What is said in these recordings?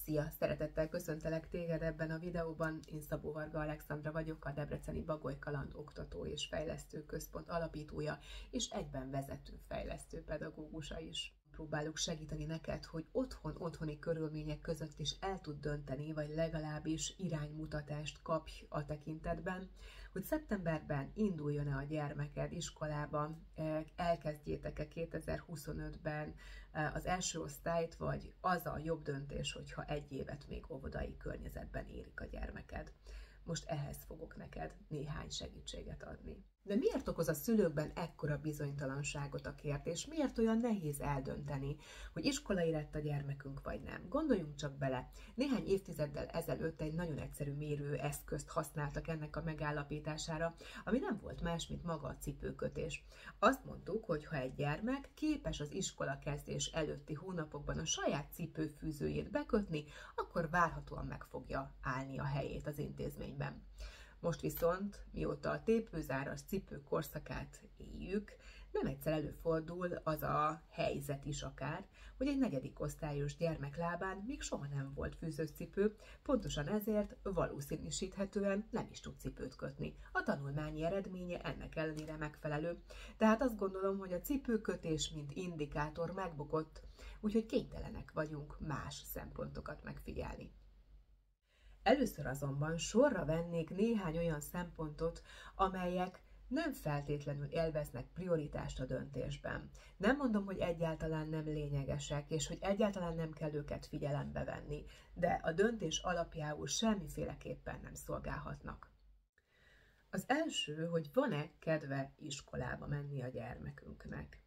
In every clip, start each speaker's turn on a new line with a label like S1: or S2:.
S1: Szia! Szeretettel köszöntelek téged ebben a videóban. Én Szabó Varga Alexandra vagyok, a Debreceni Bagoly Kaland Oktató és Fejlesztő Központ alapítója, és egyben vezető fejlesztő pedagógusa is. Próbálok segíteni neked, hogy otthoni körülmények között is el tud dönteni, vagy legalábbis iránymutatást kapj a tekintetben, hogy szeptemberben induljon-e a gyermeked iskolába, elkezdjétek-e 2025-ben az első osztályt, vagy az a jobb döntés, hogyha egy évet még óvodai környezetben érik a gyermeked. Most ehhez fogok neked néhány segítséget adni. De miért okoz a szülőkben ekkora bizonytalanságot a kérdés? Miért olyan nehéz eldönteni, hogy iskolai lett a gyermekünk vagy nem? Gondoljunk csak bele, néhány évtizeddel ezelőtt egy nagyon egyszerű mérőeszközt használtak ennek a megállapítására, ami nem volt más, mint maga a cipőkötés. Azt mondtuk, hogy ha egy gyermek képes az iskola kezdés előtti hónapokban a saját cipőfűzőjét bekötni, akkor várhatóan meg fogja állni a helyét az intézményben. Most viszont, mióta a tépőzáras cipő korszakát éljük, nem egyszer előfordul az a helyzet is akár, hogy egy negyedik osztályos gyermek lábán még soha nem volt fűzős cipő, pontosan ezért valószínűsíthetően nem is tud cipőt kötni. A tanulmányi eredménye ennek ellenére megfelelő, tehát azt gondolom, hogy a cipőkötés mint indikátor megbukott, úgyhogy kénytelenek vagyunk más szempontokat megfigyelni. Először azonban sorra vennék néhány olyan szempontot, amelyek nem feltétlenül élveznek prioritást a döntésben. Nem mondom, hogy egyáltalán nem lényegesek, és hogy egyáltalán nem kell őket figyelembe venni, de a döntés alapjául semmiféleképpen nem szolgálhatnak. Az első, hogy van-e kedve iskolába menni a gyermekünknek.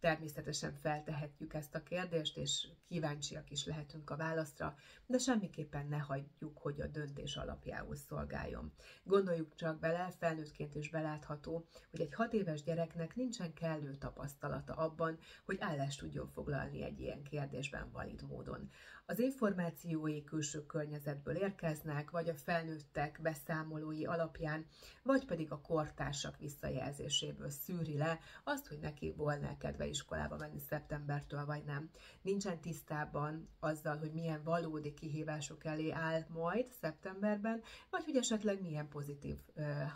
S1: Természetesen feltehetjük ezt a kérdést, és kíváncsiak is lehetünk a válaszra, de semmiképpen ne hagyjuk, hogy a döntés alapjául szolgáljon. Gondoljuk csak bele, felnőttként is belátható, hogy egy 6 éves gyereknek nincsen kellő tapasztalata abban, hogy állást tudjon foglalni egy ilyen kérdésben valid módon. Az információi külső környezetből érkeznek, vagy a felnőttek beszámolói alapján, vagy pedig a kortársak visszajelzéséből szűri le azt, hogy neki volna kedve iskolába menni szeptembertől, vagy nem. Nincsen tisztában azzal, hogy milyen valódi kihívások elé áll majd szeptemberben, vagy hogy esetleg milyen pozitív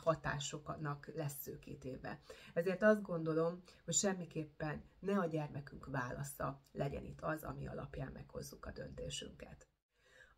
S1: hatásoknak lesz szűkítve. Ezért azt gondolom, hogy semmiképpen ne a gyermekünk válasza legyen itt az, ami alapján meghozzuk a döntésünket.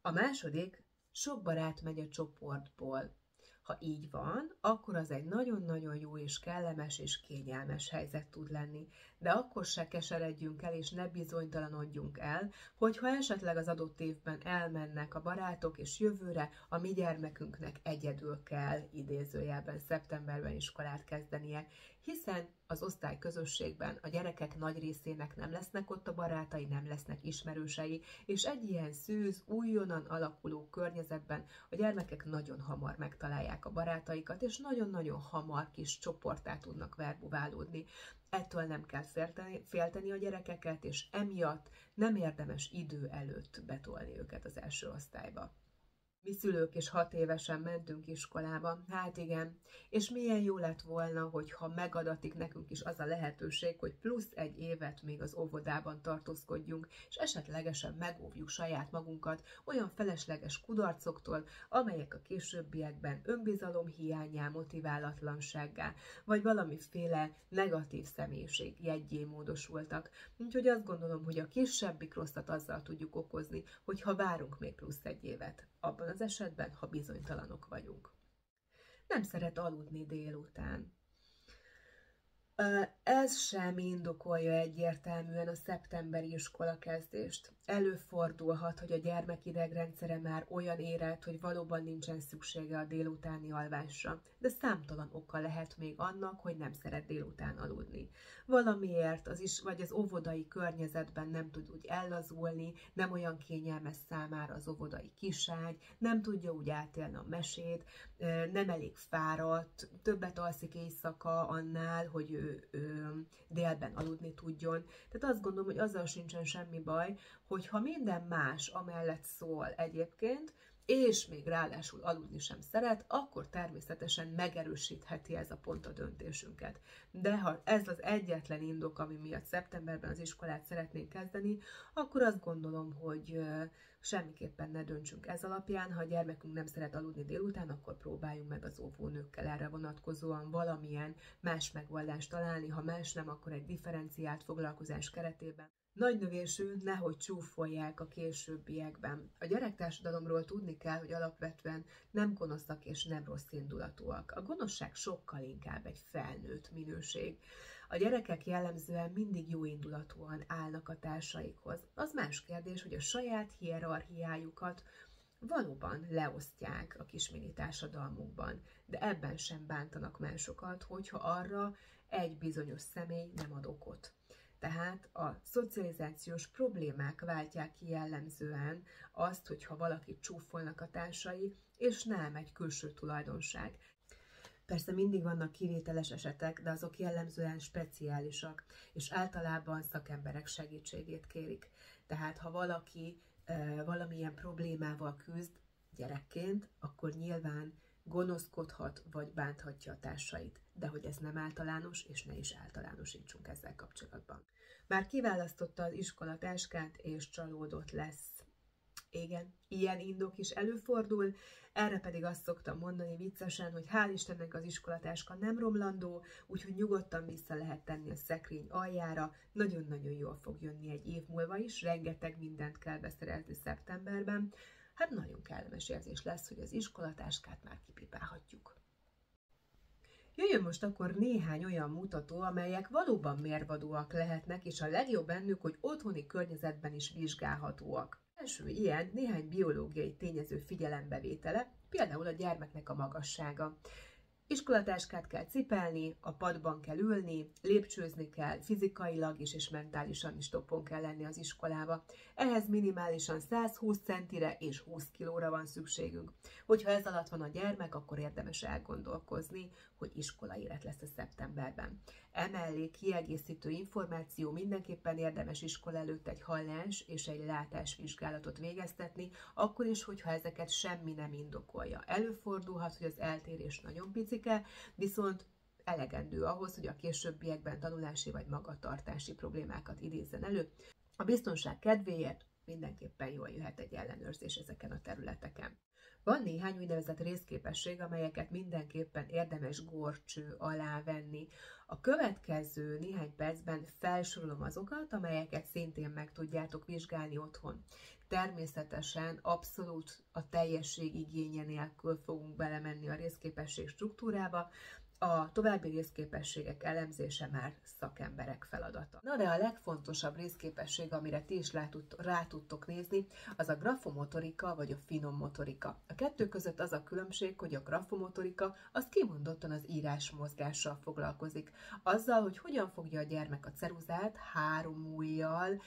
S1: A második, sok barát megy a csoportból. Ha így van, akkor az egy nagyon-nagyon jó és kellemes és kényelmes helyzet tud lenni, de akkor se keseredjünk el és ne bizonytalanodjunk el, hogyha esetleg az adott évben elmennek a barátok és jövőre a mi gyermekünknek egyedül kell idézőjelben szeptemberben iskolát kezdenie, hiszen az osztályközösségben a gyerekek nagy részének nem lesznek ott a barátai, nem lesznek ismerősei, és egy ilyen szűz, újonnan alakuló környezetben a gyermekek nagyon hamar megtalálják a barátaikat, és nagyon-nagyon hamar kis csoporttá tudnak verbuválódni. Ettől nem kell félteni a gyerekeket, és emiatt nem érdemes idő előtt betolni őket az első osztályba. Mi szülők is 6 évesen mentünk iskolába, hát igen, és milyen jó lett volna, hogyha megadatik nekünk is az a lehetőség, hogy plusz egy évet még az óvodában tartózkodjunk, és esetlegesen megóvjuk saját magunkat olyan felesleges kudarcoktól, amelyek a későbbiekben önbizalom hiányá, motiválatlansággá, vagy valamiféle negatív személyiség jeggyé módosultak. Úgyhogy azt gondolom, hogy a kisebbik rosszat azzal tudjuk okozni, hogyha várunk még plusz egy évet. Abban az esetben, ha bizonytalanok vagyunk. Nem szeret aludni délután. Ez sem indokolja egyértelműen a szeptemberi iskolakezdést. Előfordulhat, hogy a gyermek idegrendszere már olyan érett, hogy valóban nincsen szüksége a délutáni alvásra, de számtalan oka lehet még annak, hogy nem szeret délután aludni. Valamiért vagy az óvodai környezetben nem tud úgy ellazulni, nem olyan kényelmes számára az óvodai kiságy, nem tudja úgy átélni a mesét, nem elég fáradt, többet alszik éjszaka annál, hogy ő délben aludni tudjon. Tehát azt gondolom, hogy azzal sincsen semmi baj, hogyha minden más amellett szól egyébként, és még ráadásul aludni sem szeret, akkor természetesen megerősítheti ez a pont a döntésünket. De ha ez az egyetlen indok, ami miatt szeptemberben az iskolát szeretnénk kezdeni, akkor azt gondolom, hogy semmiképpen ne döntsünk ez alapján. Ha a gyermekünk nem szeret aludni délután, akkor próbáljunk meg az óvónőkkel erre vonatkozóan valamilyen más megoldást találni, ha más nem, akkor egy differenciált foglalkozás keretében. Nagynövésű, nehogy csúfolják a későbbiekben. A gyerektársadalomról tudni kell, hogy alapvetően nem gonoszak és nem rossz indulatúak. A gonoszság sokkal inkább egy felnőtt minőség. A gyerekek jellemzően mindig jó indulatúan állnak a társaikhoz. Az más kérdés, hogy a saját hierarchiájukat valóban leosztják a kismini társadalmukban, de ebben sem bántanak másokat, hogyha arra egy bizonyos személy nem ad okot. Tehát a szocializációs problémák váltják ki jellemzően azt, hogyha valakit csúfolnak a társai, és nem egy külső tulajdonság. Persze mindig vannak kivételes esetek, de azok jellemzően speciálisak, és általában szakemberek segítségét kérik. Tehát ha valaki valamilyen problémával küzd gyerekként, akkor nyilván gonoszkodhat vagy bánthatja a társait, de hogy ez nem általános, és ne is általánosítsunk ezzel kapcsolatban. Már kiválasztotta az iskolatáskát, és csalódott lesz. Igen, ilyen indok is előfordul, erre pedig azt szoktam mondani viccesen, hogy hál' Istennek az iskolatáska nem romlandó, úgyhogy nyugodtan vissza lehet tenni a szekrény aljára, nagyon-nagyon jól fog jönni egy év múlva is, rengeteg mindent kell beszerezni szeptemberben, hát nagyon kellemes érzés lesz, hogy az iskolatáskát már kipipálhatjuk. Jöjjön most akkor néhány olyan mutató, amelyek valóban mérvadóak lehetnek, és a legjobb bennük, hogy otthoni környezetben is vizsgálhatóak. Első ilyen néhány biológiai tényező figyelembevétele, például a gyermeknek a magassága. Iskolatáskát kell cipelni, a padban kell ülni, lépcsőzni kell, fizikailag is és mentálisan is toppon kell lenni az iskolába. Ehhez minimálisan 120 centire és 20 kilóra van szükségünk. Hogyha ez alatt van a gyermek, akkor érdemes elgondolkozni, hogy iskolaélet lesz a szeptemberben. Emellé kiegészítő információ, mindenképpen érdemes iskola előtt egy hallás és egy látásvizsgálatot végeztetni, akkor is, hogyha ezeket semmi nem indokolja. Előfordulhat, hogy az eltérés nagyon picike, viszont elegendő ahhoz, hogy a későbbiekben tanulási vagy magatartási problémákat idézzen elő. A biztonság kedvéért mindenképpen jól jöhet egy ellenőrzés ezeken a területeken. Van néhány úgynevezett részképesség, amelyeket mindenképpen érdemes górcső alá venni. A következő néhány percben felsorolom azokat, amelyeket szintén meg tudjátok vizsgálni otthon. Természetesen abszolút a teljesség igénye nélkül fogunk belemenni a részképesség struktúrába, a további részképességek elemzése már szakemberek feladata. Na de a legfontosabb részképesség, amire ti is rá tudtok nézni, az a grafomotorika vagy a finom motorika. A kettő között az a különbség, hogy a grafomotorika az kimondottan az írásmozgással foglalkozik. Azzal, hogy hogyan fogja a gyermek a ceruzát 3 ujjal,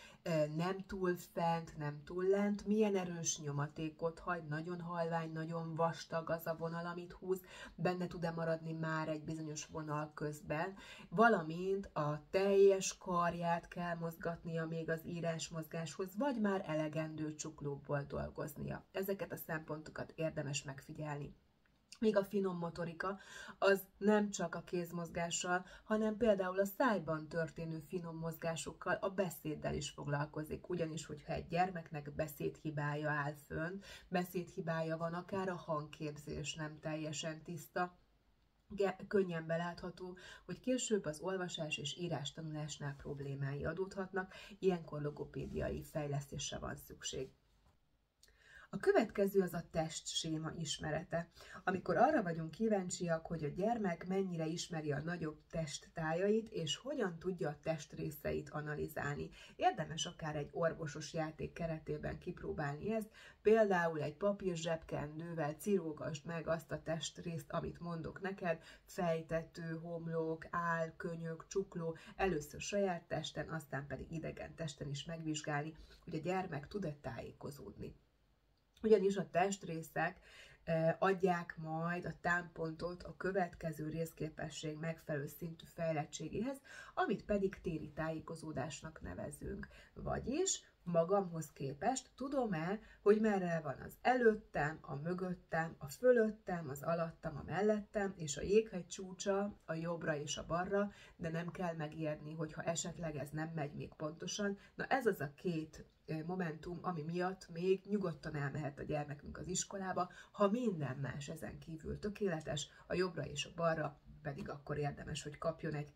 S1: nem túl fent, nem túl lent, milyen erős nyomatékot hagy, nagyon halvány, nagyon vastag az a vonal, amit húz, benne tud-e maradni már egy bizonyos vonal közben, valamint a teljes karját kell mozgatnia még az írásmozgáshoz, vagy már elegendő csuklókból dolgoznia. Ezeket a szempontokat érdemes megfigyelni. Míg a finom motorika az nem csak a kézmozgással, hanem például a szájban történő finom mozgásokkal, a beszéddel is foglalkozik. Ugyanis, hogyha egy gyermeknek beszédhibája áll fönn, beszédhibája van, akár a hangképzés nem teljesen tiszta, könnyen belátható, hogy később az olvasás és írás tanulásnál problémái adódhatnak, ilyenkor logopédiai fejlesztésre van szükség. A következő az a testséma ismerete, amikor arra vagyunk kíváncsiak, hogy a gyermek mennyire ismeri a nagyobb testtájait, és hogyan tudja a testrészeit analizálni. Érdemes akár egy orvosos játék keretében kipróbálni ezt, például egy papír zsebkendővel cirógasd meg azt a testrészt, amit mondok neked, fejtető, homlok, áll, könyök, csukló, először saját testen, aztán pedig idegen testen is megvizsgálni, hogy a gyermek tud-e tájékozódni. Ugyanis a testrészek adják majd a támpontot a következő részképesség megfelelő szintű fejlettségéhez, amit pedig téri tájékozódásnak nevezünk. Vagyis magamhoz képest tudom-e, hogy merre van az előttem, a mögöttem, a fölöttem, az alattam, a mellettem, és a jéghegy csúcsa a jobbra és a balra, de nem kell megijedni, hogyha esetleg ez nem megy még pontosan. Na ez az a két momentum, ami miatt még nyugodtan elmehet a gyermekünk az iskolába, ha minden más ezen kívül tökéletes, a jobbra és a balra pedig akkor érdemes, hogy kapjon egy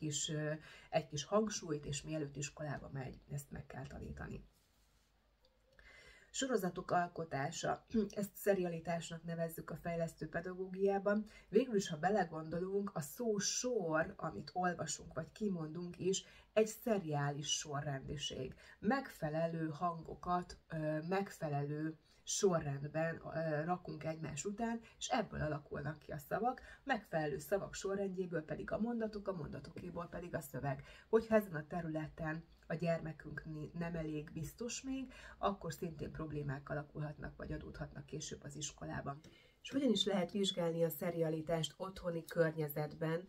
S1: kis hangsúlyt, és mielőtt iskolába megy, ezt meg kell tanítani. Sorozatok alkotása, ezt szerialitásnak nevezzük a fejlesztő pedagógiában. Végül is, ha belegondolunk, a szó sor, amit olvasunk vagy kimondunk is, egy szeriális sorrendiség. Megfelelő hangokat, megfelelő sorrendben rakunk egymás után, és ebből alakulnak ki a szavak, megfelelő szavak sorrendjéből pedig a mondatokéból pedig a szöveg. Hogyha ezen a területen a gyermekünk nem elég biztos még, akkor szintén problémák alakulhatnak, vagy adódhatnak később az iskolában. És hogyan is lehet vizsgálni a szerialitást otthoni környezetben?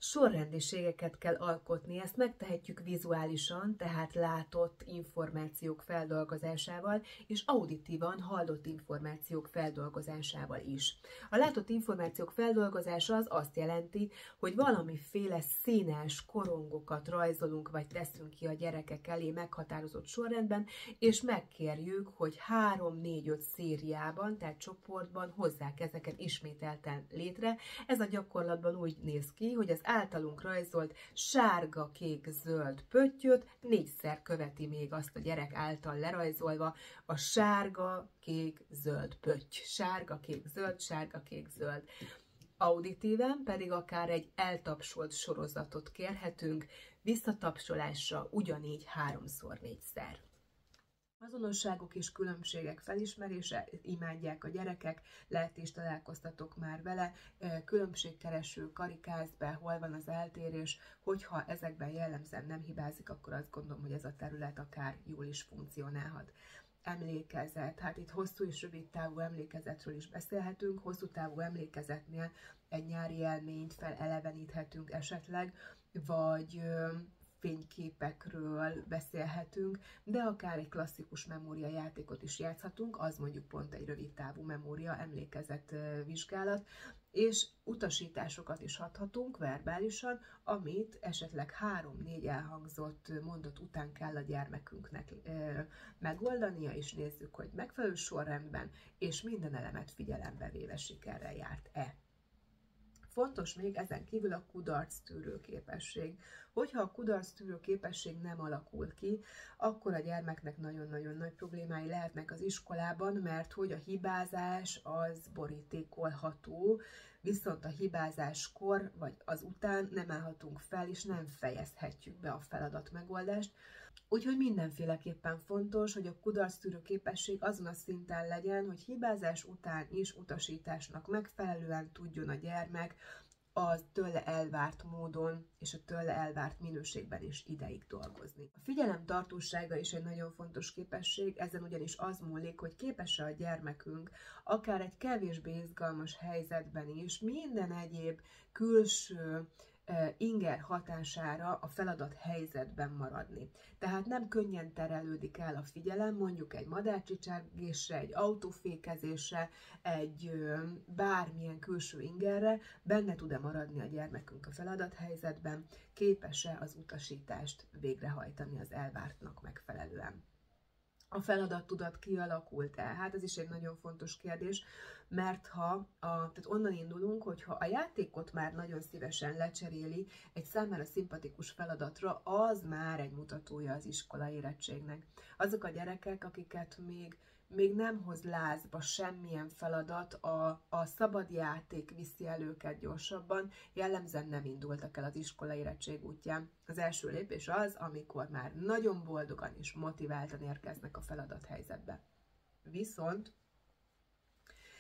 S1: Sorrendiségeket kell alkotni, ezt megtehetjük vizuálisan, tehát látott információk feldolgozásával, és auditívan hallott információk feldolgozásával is. A látott információk feldolgozása az azt jelenti, hogy valamiféle színes korongokat rajzolunk, vagy teszünk ki a gyerekek elé meghatározott sorrendben, és megkérjük, hogy 3-4-5 szériában, tehát csoportban hozzák ezeket ismételten létre. Ez a gyakorlatban úgy néz ki, hogy az általunk rajzolt sárga, kék, zöld pöttyöt 4-szer követi még azt a gyerek által lerajzolva a sárga, kék, zöld pötty. Sárga, kék, zöld, sárga, kék, zöld. Auditíven pedig akár egy eltapsolt sorozatot kérhetünk, visszatapsolásra ugyanígy 3x4-szer. Azonosságok és különbségek felismerése, imádják a gyerekek, lehet is találkoztatok már vele, különbségkereső, karikázz be, hol van az eltérés, hogyha ezekben jellemzően nem hibázik, akkor azt gondolom, hogy ez a terület akár jól is funkcionálhat. Emlékezet, hát itt hosszú és rövid távú emlékezetről is beszélhetünk, hosszú távú emlékezetnél egy nyári élményt feleleveníthetünk esetleg, vagy fényképekről beszélhetünk, de akár egy klasszikus memóriajátékot is játszhatunk, az mondjuk pont egy rövid távú memória emlékezet vizsgálat, és utasításokat is adhatunk verbálisan, amit esetleg 3-4 elhangzott mondat után kell a gyermekünknek megoldania, és nézzük, hogy megfelelő sorrendben és minden elemet figyelembe véve sikerrel járt-e. Fontos még ezen kívül a kudarctűrő képesség. Hogyha a kudarctűrő képesség nem alakul ki, akkor a gyermeknek nagyon-nagyon nagy problémái lehetnek az iskolában, mert hogy a hibázás az borítékolható, viszont a hibázáskor vagy az után nem állhatunk fel, és nem fejezhetjük be a feladat megoldást. Úgyhogy mindenféleképpen fontos, hogy a kudarctűrő képesség azon a szinten legyen, hogy hibázás után is utasításnak megfelelően tudjon a gyermek a tőle elvárt módon és a tőle elvárt minőségben is ideig dolgozni. A figyelem tartósága is egy nagyon fontos képesség, ezen ugyanis az múlik, hogy képes-e a gyermekünk akár egy kevésbé izgalmas helyzetben is minden egyéb külső inger hatására a feladat helyzetben maradni. Tehát nem könnyen terelődik el a figyelem, mondjuk egy madárcsicsegésre, egy autófékezésre, egy bármilyen külső ingerre, benne tud-e maradni a gyermekünk a feladat helyzetben, képes-e az utasítást végrehajtani az elvártnak megfelelően. A feladattudat kialakult-e? Hát ez is egy nagyon fontos kérdés, mert tehát onnan indulunk, hogyha a játékot már nagyon szívesen lecseréli egy számára szimpatikus feladatra, az már egy mutatója az iskola érettségnek. Azok a gyerekek, akiket még nem hoz lázba semmilyen feladat, a szabad játék viszi el őket gyorsabban, jellemzően nem indultak el az iskola érettség útján. Az első lépés az, amikor már nagyon boldogan és motiváltan érkeznek a feladathelyzetbe. Viszont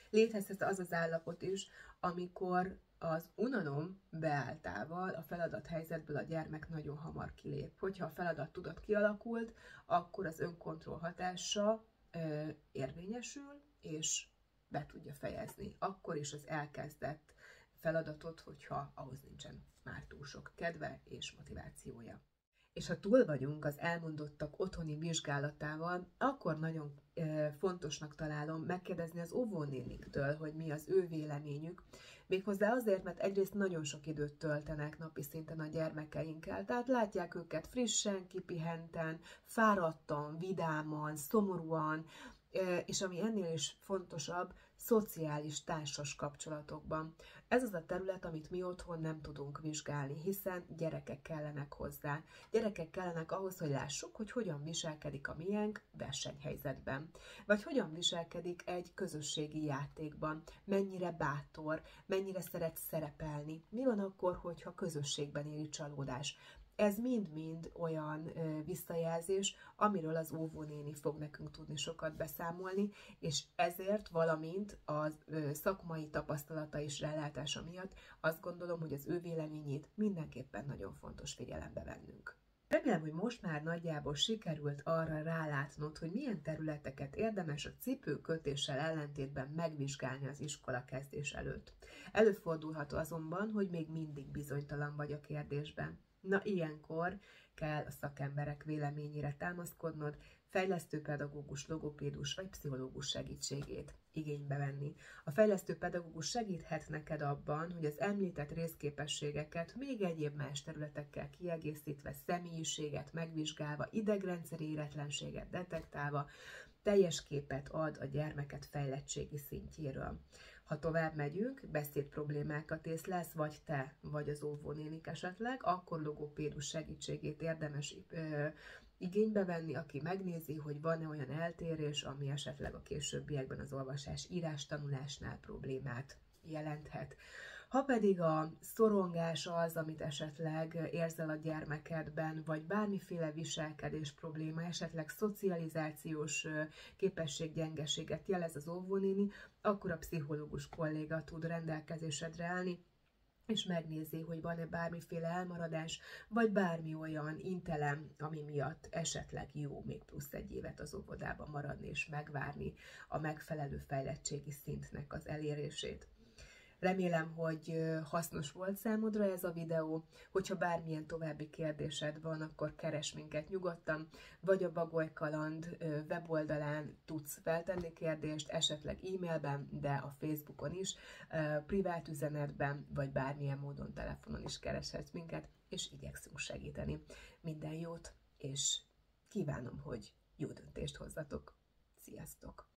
S1: létezhet az az állapot is, amikor az unalom beálltával a feladathelyzetből a gyermek nagyon hamar kilép. Hogyha a feladattudat kialakult, akkor az önkontroll hatása érvényesül, és be tudja fejezni. Akkor is az elkezdett feladatot, hogyha ahhoz nincsen már túl sok kedve és motivációja. És ha túl vagyunk az elmondottak otthoni vizsgálatával, akkor nagyon fontosnak találom megkérdezni az óvónéniktől, hogy mi az ő véleményük. Méghozzá azért, mert egyrészt nagyon sok időt töltenek napi szinten a gyermekeinkkel, tehát látják őket frissen, kipihenten, fáradtan, vidáman, szomorúan, és ami ennél is fontosabb, szociális társas kapcsolatokban. Ez az a terület, amit mi otthon nem tudunk vizsgálni, hiszen gyerekek kellenek hozzá. Gyerekek kellenek ahhoz, hogy lássuk, hogy hogyan viselkedik a miénk versenyhelyzetben, vagy hogyan viselkedik egy közösségi játékban, mennyire bátor, mennyire szeret szerepelni, mi van akkor, hogyha közösségben éri csalódás. Ez mind-mind olyan visszajelzés, amiről az óvónéni fog nekünk tudni sokat beszámolni, és ezért, valamint a szakmai tapasztalata és rálátása miatt azt gondolom, hogy az ő véleményét mindenképpen nagyon fontos figyelembe vennünk. Remélem, hogy most már nagyjából sikerült arra rálátnod, hogy milyen területeket érdemes a cipőkötéssel ellentétben megvizsgálni az iskola kezdés előtt. Előfordulhat azonban, hogy még mindig bizonytalan vagy a kérdésben. Na, ilyenkor kell a szakemberek véleményére támaszkodnod, fejlesztőpedagógus, logopédus vagy pszichológus segítségét igénybe venni. A fejlesztőpedagógus segíthet neked abban, hogy az említett részképességeket még egyéb más területekkel kiegészítve, személyiséget megvizsgálva, idegrendszeri éretlenséget detektálva, teljes képet ad a gyermeket fejlettségi szintjéről. Ha tovább megyünk, beszédproblémákat észlelsz, vagy te, vagy az óvónénik esetleg, akkor logopédus segítségét érdemes igénybe venni, aki megnézi, hogy van-e olyan eltérés, ami esetleg a későbbiekben az olvasás-írás tanulásnál problémát jelenthet. Ha pedig a szorongás az, amit esetleg érzel a gyermekedben, vagy bármiféle viselkedés probléma, esetleg szocializációs képességgyengeséget jelez az óvónéni, akkor a pszichológus kolléga tud rendelkezésedre állni, és megnézi, hogy van-e bármiféle elmaradás, vagy bármi olyan intelem, ami miatt esetleg jó még plusz egy évet az óvodában maradni, és megvárni a megfelelő fejlettségi szintnek az elérését. Remélem, hogy hasznos volt számodra ez a videó. Hogyha bármilyen további kérdésed van, akkor keres minket nyugodtan, vagy a Bagoly Kaland weboldalán tudsz feltenni kérdést, esetleg e-mailben, de a Facebookon is, privát üzenetben, vagy bármilyen módon telefonon is kereshetsz minket, és igyekszünk segíteni. Minden jót, és kívánom, hogy jó döntést hozzatok. Sziasztok!